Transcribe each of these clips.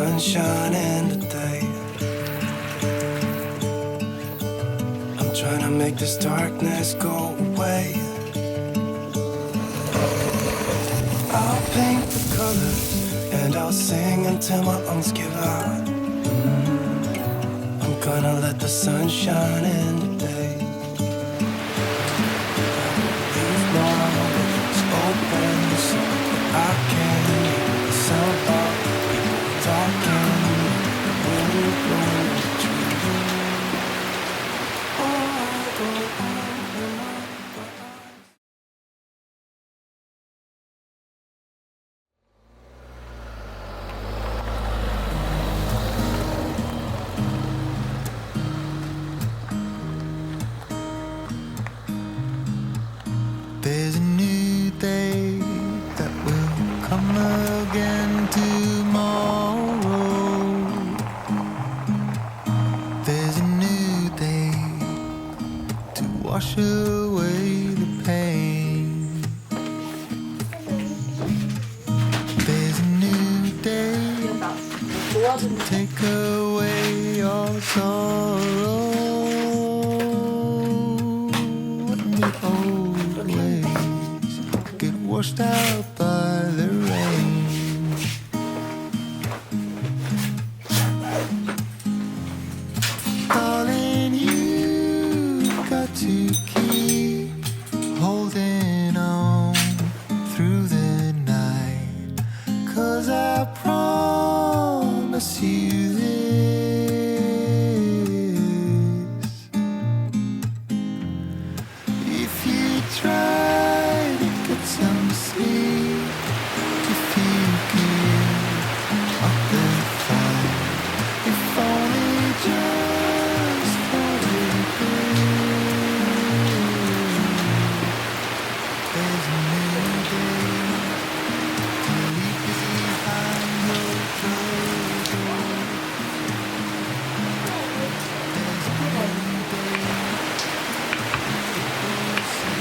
sunshine in the day. I'm trying to make this darkness go away. I'll paint the colors and I'll sing until my lungs give out. I'm gonna let the sun shine in the day. Leave my windows open so I can hear the sound of people talking. Wind blowing the trees. Oh, I go on and on. There's a new day that will come again tomorrow. There's a new day to wash away the pain. There's a new day to take away your sorrow. And the old ways get washed out by the rain. Darling, you got to keep holding on through the night, 'cause I promise you this: if you try to get some sleep, to feel good up the fight, if only just for a bit. There's a new day to leave behind your trouble. There's a new day to see.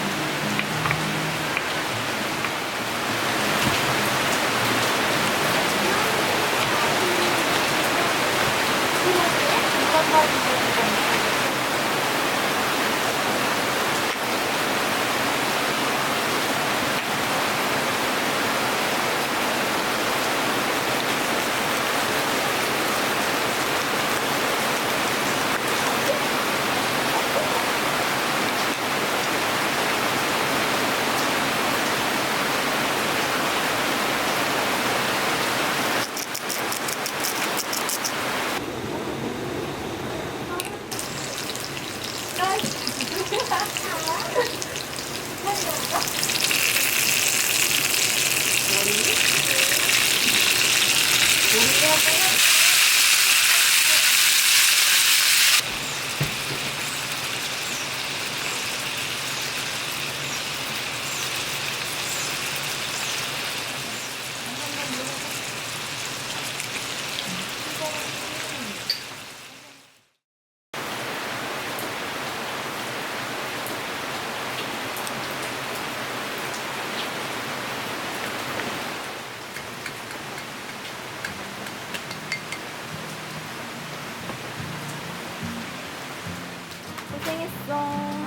고생했어.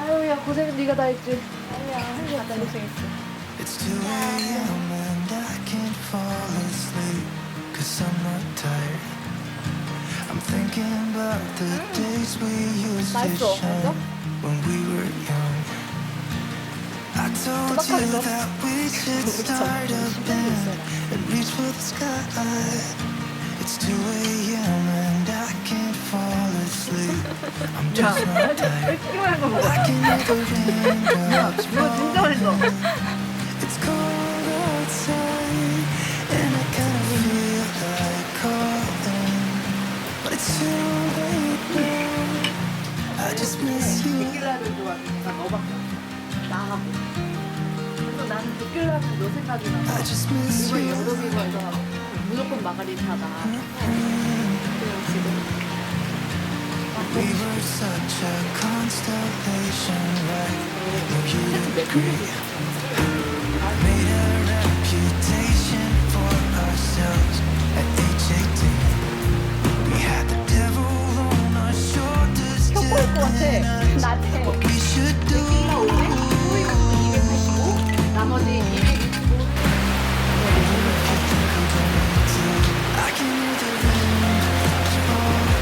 아유야 고생 네가 다 했지. 아유야 다들 고생했어. It's 2 a.m. and I can't fall asleep, 'cause I'm not tired. I'm thinking about the days we used to 맛있어, shine 맞아? when we were young. I told you 맛있어. that we should start a band and reach for the sky. It's 2 a.m. and I can't fall asleep. I'm just not tired. 이거만 거 먹어. I can hear the raindrops 이거 진짜 맛있어. It's cold outside, and I kinda feel like calling, but it's too late now. I just miss you. 데킬라를 좋아해. 나 너밖에 없어. 나하고. 그래서 나는 데킬라는 너 생각이 나. I just miss 이번 you. 여름이면서 무조건 마가리타다. 그래서 지금 We were such a constellation, right? No, you'd agree. Made a reputation for ourselves at age 18. 같아. 나한테 we should do. 285, 나머지 265. I can hear the raindrops falling.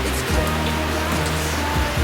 It's cold outside.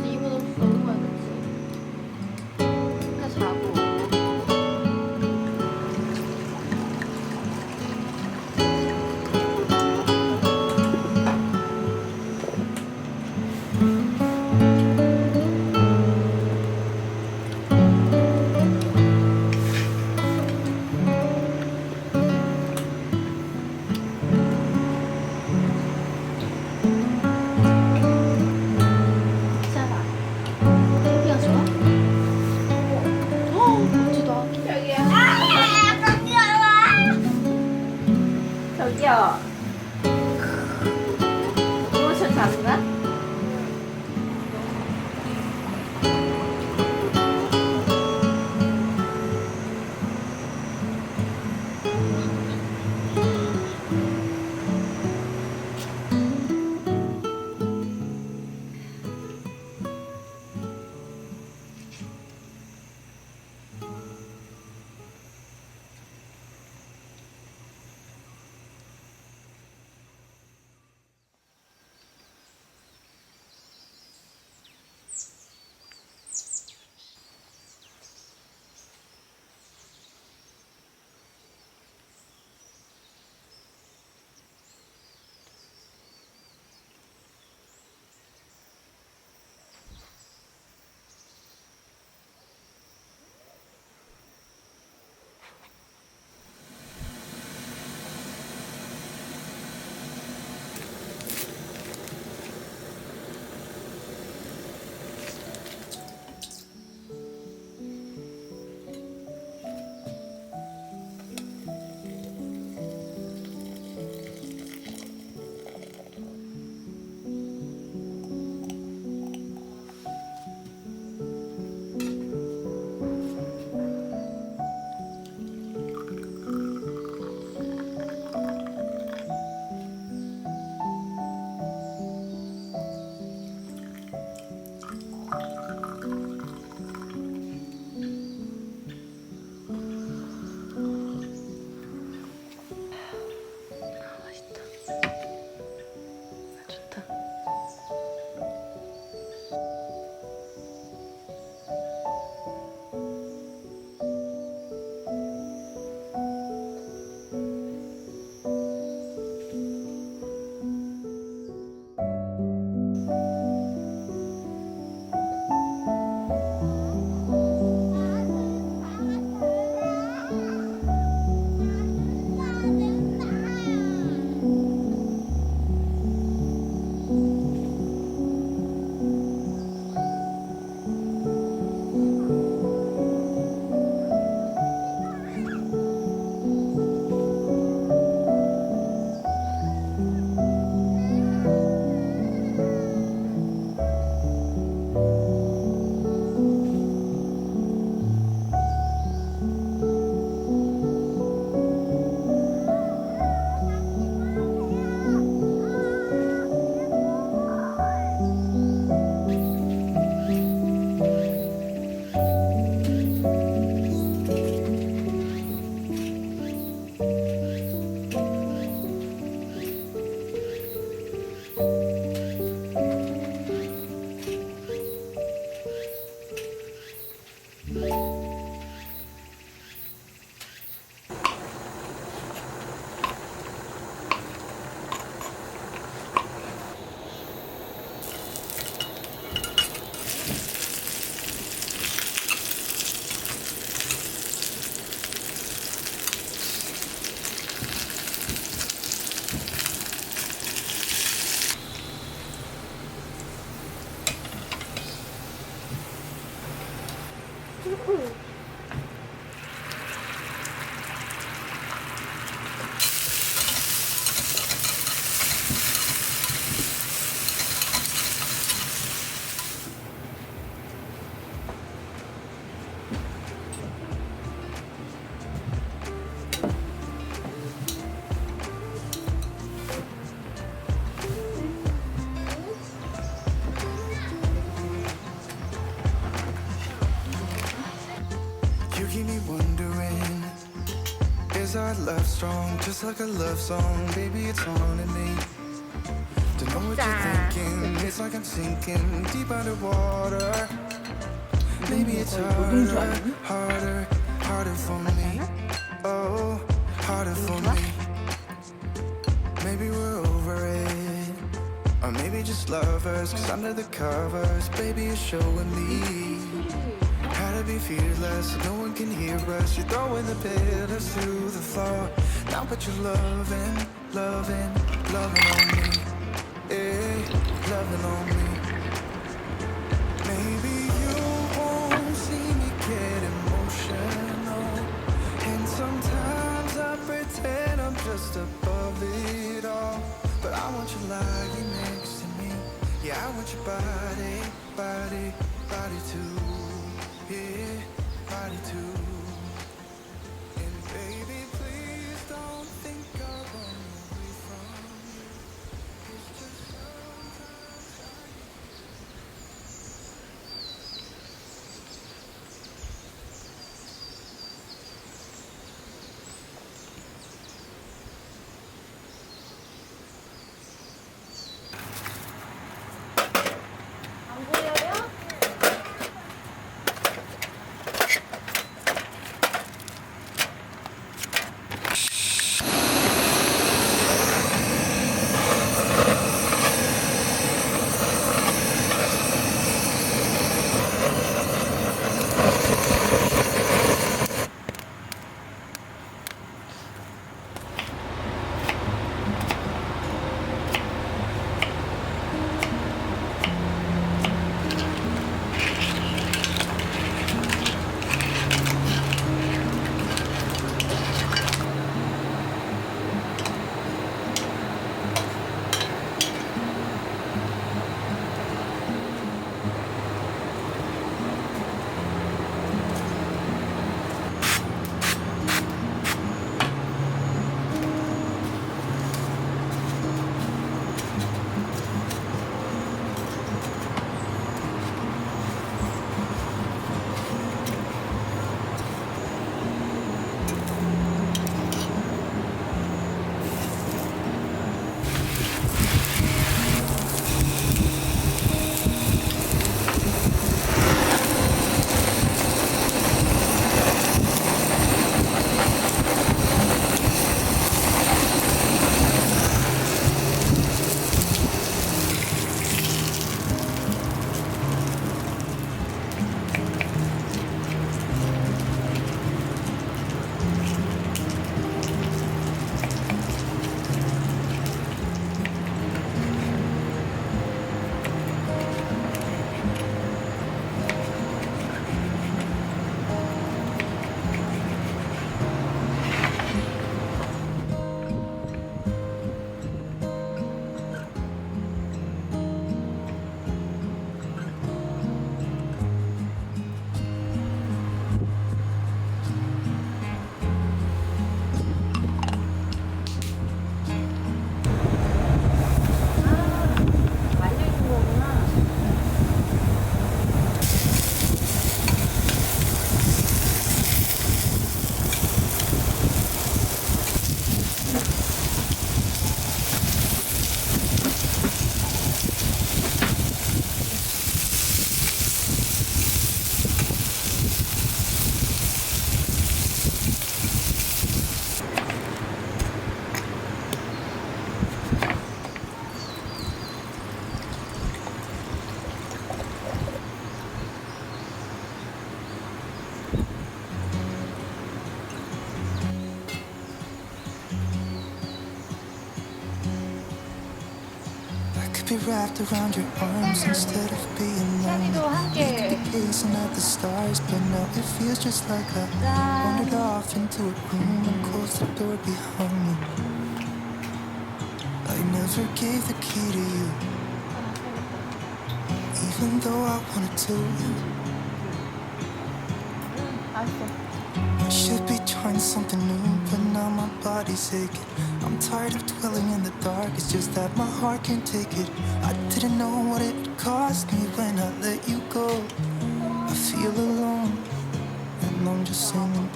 이거 너무 너무 거야, 그치? 그냥 자고. 괜찮아. 여기가 좋아? 멋지다. 저기요. 이거 저 자는가? keep me wondering, is our love strong? Just like a love song, baby, it's haunting me. Don't know what you're thinking. It's like I'm sinking deep underwater. Maybe it's harder for me. Oh, harder for me. Maybe we're over it, or maybe just lovers. 'Cause under the covers, baby, you're showing me how to be fearless, so no one can hear us. You're throwing the pillars through the floor. Now put your loving on me. Yeah, loving on me. Maybe you won't see me get emotional, and sometimes I pretend I'm just above it all. But I want you lying next to me. Yeah, I want your body too. Yeah, body too. And baby, please don't think I run away from you. It's just sometimes 안 보여요? 말려있는 거구나. be wrapped around your arms instead of being lonely. 샤비도 We 함께. could be gazing at the stars, but now it feels just like I wandered off into a room and closed the door behind me. I never gave the key to you, even though I wanted to. I should be trying something new, but now my body's aching. I'm tired of dwelling in the dark, it's just that my heart can't take it. I didn't know what it would cost me when I let you go. I feel alone, and alone just singing.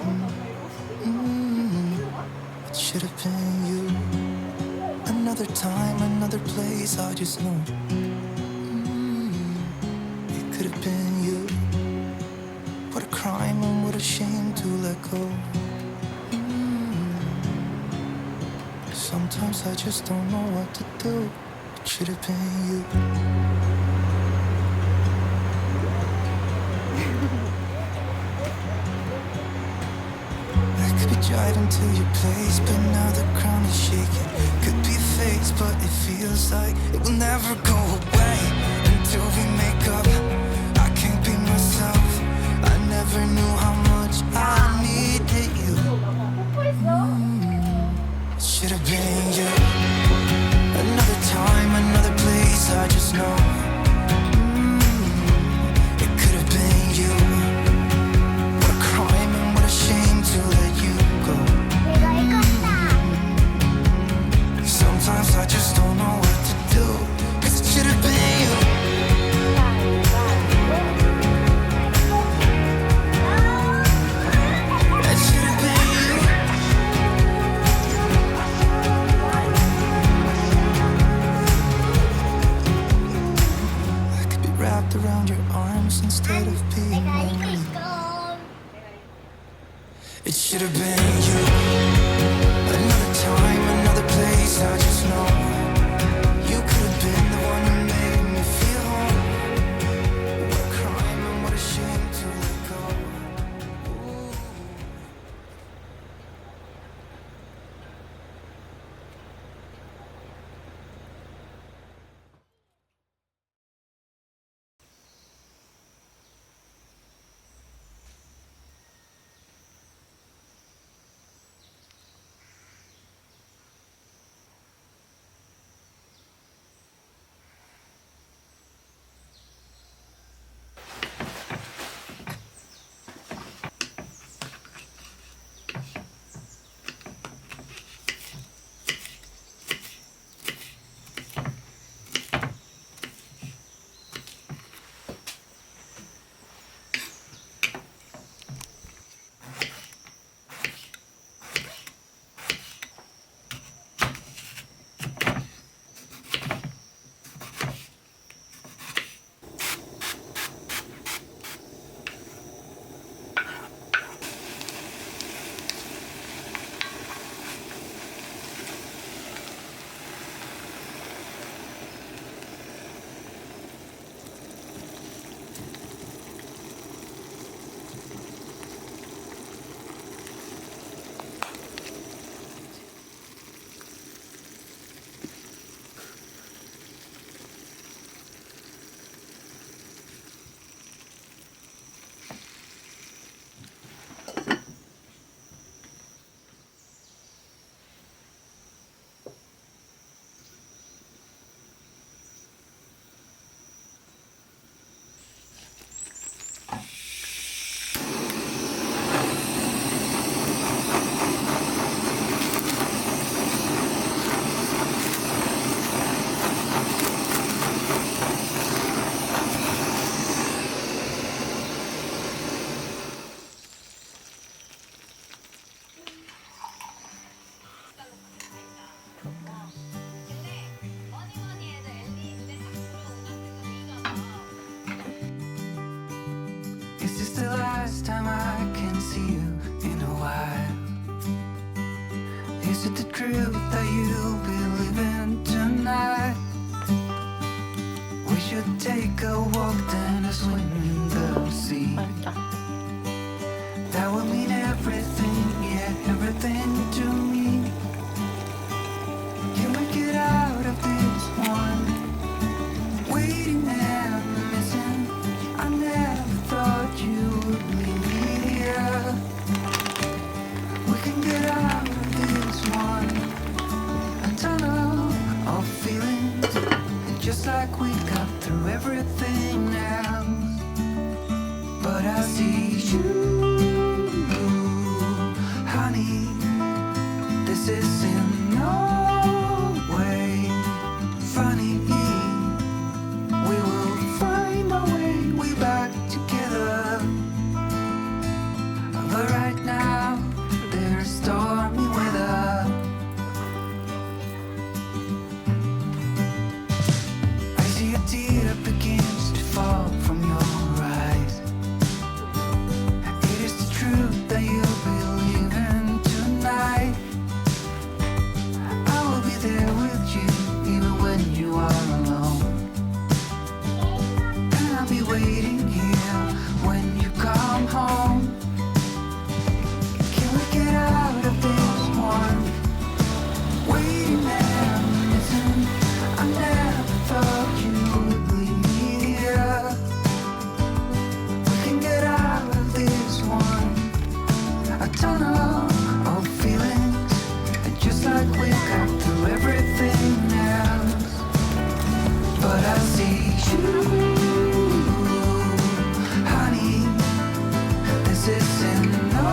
It should have been you. Another time, another place, I just know. It could have been you. What a crime and what a shame to let go. Sometimes I just don't know what to do. It should have been you. I could be driving to your place, but now the ground is shaking. Could be a phase, but it feels like it will never go away until we make up. I can't be myself. I never knew how much I needed you. It should have been you. Another time, another place, I just know. It could have been you. What a crime and what a shame to let you go. Sometimes I just don't know what to do, 'cause it should have been you. It should have been you. I could be wrapped around your arms instead of being lonely. It should have been you. Another time, another place, I just know. You could have been the one who made me feel home. What a crime and what a shame to let go. Ooh. Is this the last time I can see you in a while? Is it the truth that you'll be living tonight? We should take a walk then, a swim in the sea. That will mean everything, yeah, everything to me. Can we get out of this one? Waiting and missing. I never thought you would leave me here. We can get out of this one. A tunnel of feelings, just like we got through everything else. But I see you, honey. This is in no way funny. We will find our way back together. we get out of this one? Waiting and missing. I never thought you would leave me here. We can get out of this one. A tunnel of feelings, and just like we got through everything else. But I see you, honey. This is in no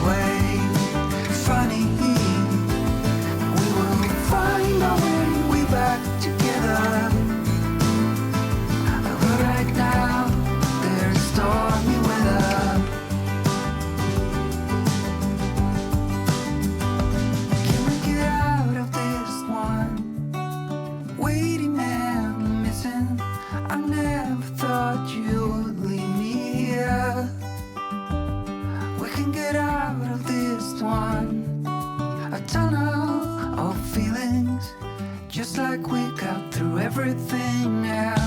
way funny. We will find our way back together. But right now, there's stormy weather. Can we get out of this one? Waiting and missing. I never thought you would leave me here. We can get out of this one. A tunnel of feelings, just like we got through everything else.